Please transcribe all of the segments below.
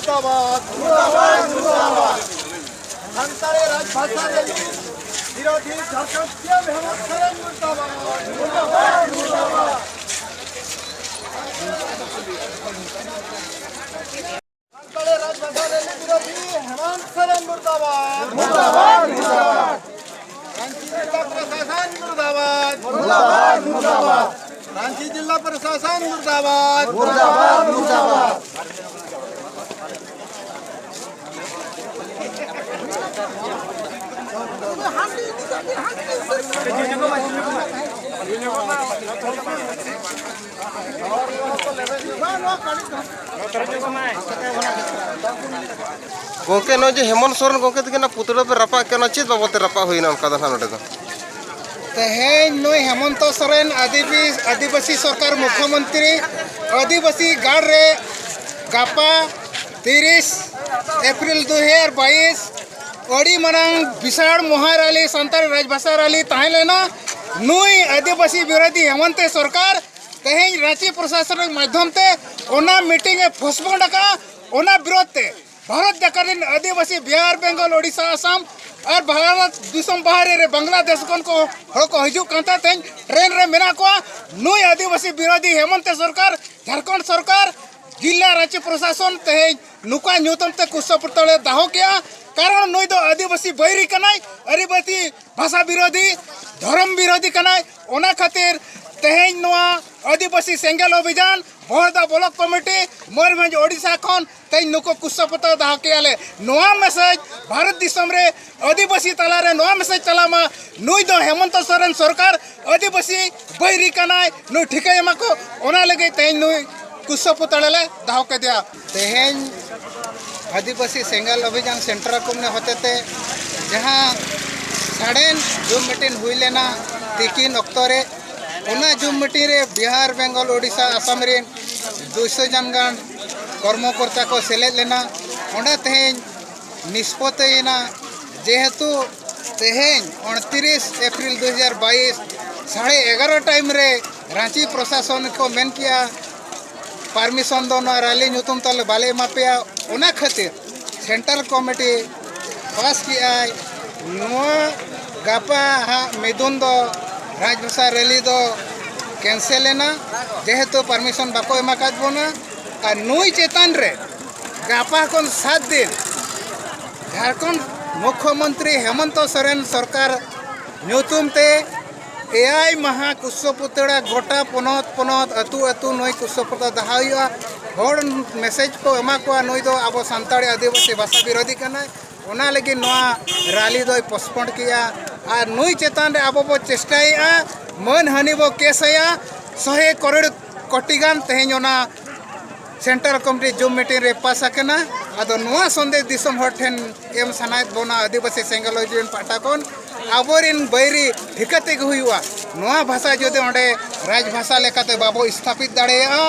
मुर्दाबाद मुर्दाबाद मुर्दाबाद संताली राजभाषा रैली विरोधी झारखंड सीएम हेमंत सोरेन मुर्दाबाद मुर्दाबाद मुर्दाबाद संताली राजभाषा रैली विरोधी हेमंत सोरेन मुर्दाबाद मुर्दाबाद मुर्दाबाद रांची जिला प्रशासन मुर्दाबाद मुर्दाबाद मुर्दाबाद रांची जिला प्रशासन मुर्दाबाद मुर्दाबाद मुर्दाबाद गोके नो जो हेमंत सोरेन गोके तक पुतला पे रपा के चेत बाबते रपा हुई ना तेहें नुई हेमंत सोरेन आदिवासी सरकार मुख्यमंत्री आदिवासी गाड़ रे गापा 30 एप्रिल 2022 अड़ी मांग विशाल महारैली संताल राजभाषा रैली तहलेना नुई आदिवासी विरोधी हेमंत सरकार तेहें रांची प्रशासन माध्यम ते ओना मीटिंग पोस्टपोन का ओना विरोध ते भारत जाकर आदिवासी बिहार बेंगल ओडिशा असम और भारत दिसम बाहर रे बांग्लादेश को हड़ को हजू कांता ट्रेन रे मेना को नुई आदिवासी विरोधी हेमंत सरकार झारखंड सरकार जिला रांची प्रशासन तेहें नुका न्यूतम ते कुशपुतले दाहो किया कारण नुई दो आदिवासी बैरी कनाई आदिवासी भाषा विरोधी धर्म विरोधी कनाई ओना खातिर तेहें नुआ आदिवासी सेंगल अभियान बहरदा ब्लॉक कमिटी मयूरभंज ओडिशा खन तेज नुको कुशपुतले दाहो किया नुआ मेसेज भारत दिसम रे आदिवासी तला रे नुआ मेसेज चलामा नुई दो हेमंत सोरेन सरकार आदिवासी बैरी कनाई नुई ठिका एमा को ओना लगे तेज नुई कुशपुतले दाहो के दिया तेहें आदिवासी सेंगल अभियान सेंटर को होते थे जहाँ साड़ेन जूम मीटिंग हुई लेना तिकिन अक्तरे उना जूम मीटिंग रे बिहार बेंगल ओडिशा असम रे 200 जन गान कर्मकर्ता को सेलेद लेना ओंडा तेहें निष्पत्तिना जेहेतु तेहें 29 एप्रिल 2022 11:30 टाइम रे रांची प्रशासन को मेन किया परमिशन दो ना रैली नुतुम तले बाले मापिया ओना खातिर सेंट्रल कमिटी पास किया गापा मेदुन दो राजभाषा रैली दो कैंसिल लेना जेहेतु परमिशन बाको एमाकाद बोना और नुई चेतन रे गापा को 7 दिन झारखंड मुख्यमंत्री हेमंत सोरेन सरकार नुतुम ते एआई महा कुशपुतड़ा गोटा पनत पनत अतु अतु नई कुशपुतड़ा दहाइया हर मेसेज को एमा को नई दो अब सानताड़ी आदिवासी भाषा विरोधी कना ओना लगी नवा रैली दो पोस्टपोन किया और नई चेतन रे अब बो चेष्टाया मन हानि बो केसया 100 करोड़ कोटी गान तेहें ओना सेंट्रल कमिटी जूम मीटिंग रे पास आकना आदो नवा संदेश दिसम हर ठेन एम सनायत बोना आदिवासी सेंगल अभियान पाटा कोन आबोरिन बैरी ठिकाते हुआ नवा भाषा जो ओंडे राजभाषा लेकाते बाबो स्थापित दाड़ेया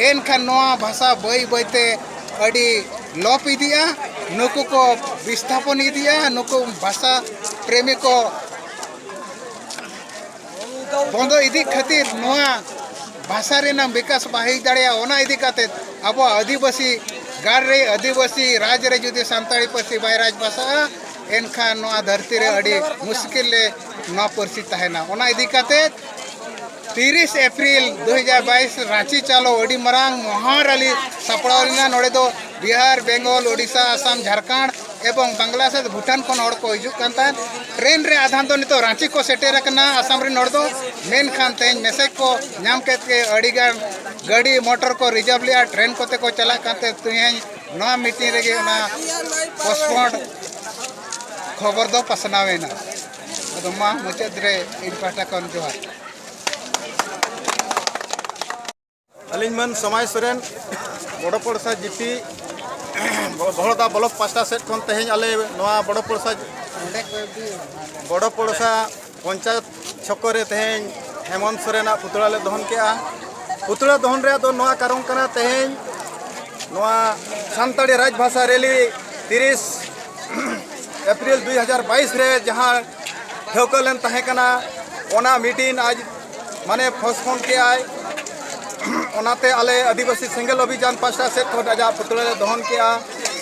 एनखान नवा भाषा बई बईते अड़ी लोप इदिया नुकु को विस्थापन इदिया नुकु भाषा प्रेमी को बंदो इदी खातिर नवा भाषा रेना विकास बाही दाड़ेया ओना इदी काते अब आदिवासी गाड़ रे आदिवासी राज रे जुदी सानताड़ी पार्सी बाय राजभाषा एनखान नवा धरती रे अड़ी मुश्किल ले नवा पार्सी तहना ओना इदी काते 30 एप्रिल 2022 रांची चालो अड़ी मरांग महारैली सपड़ावलिना नोड़े दो बिहार बेंगल ओडिशा असम झारखंड एवं बांग्लादेश भूटान को नोड़ को हिजू कांता ट्रेन रे आधान दो नितो रांची को सेटेर कना असम रे नोड़ दो मेन खान तेज मेसेज को नाम के अड़ी गान गाड़ी मोटर को रिजर्व लिया ट्रेन कोते को चला कांते तुहें नवा मीटिंग रे ना पोस्टपोन खबर दो पसनावेना अदो मा मुचाद रे इन पाटा कोन जोहार अलिंगमन समाज सोरेन बड़पड़सा जीपी बहरदा ब्लॉक 5टा सेट खन तेहें आले नवा बड़पड़सा पंचायत छकरे तेहें हेमंत सोरेना पुतला ले दहन के पुतला दहन रे दो नवा कारण कना तेहें नवा सानताड़ी राजभाषा रैली 30 एप्रिल 2022 रे जहाँ ठेवकलेन तहे कना ओना मीटिंग आज माने पोस्टपोन के आए ओनाते आले आदिवासी सेंगल अभियान 5टा सेट खन आजा पुतला दहन के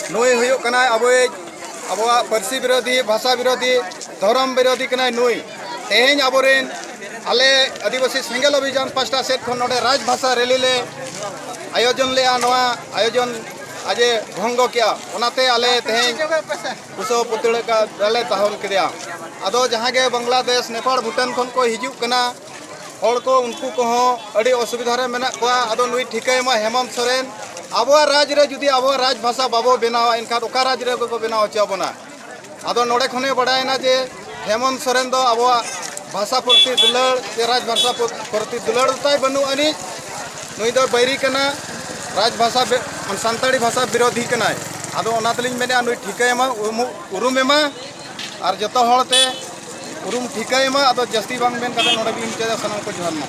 नुई हुयुग कनाय अबोआ पार्सी विरोधी भाषा विरोधी धर्म विरोधी कनाय नुई तेहें अबोरेन आले आदिवासी सेंगेल अभियान पास्टा सेट खन नोडे राजभाषा रैली ले आयोजन ले आयोजन आजे भंग किया ओनाते आले तेहें कुसो पुतले का दले तहन किया आदो जहाँ के बांग्लादेश नेपाल भूटान खन को हिजुग कना हर को उनको कहो अड़ी असुविधा रे मेना कोआ आदो नुई ठिकायमा हेमंत सोरेन आबोआ राज रे जुदी आबोआ राजभाषा बाबो बनावा इनका ओका राज रे को बनाव होचबना आदो नोडे खने बड़ायना जे हेमंत सोरेन दो आबोआ भाषा प्रति दुलड़ से राजभाषा प्रति दुलड़ ताई बनु अनि नुई दो बैरी कना राजभाषा सानताड़ी भाषा विरोधी कनाय आदो ओनातलिन मेने नुई ठिकायमा उरुमेमा और जतो हळते उरुम ठिकायमा आदो जस्ती बांग मेन कते नोडे बिन चेदा सनम को जोहार मा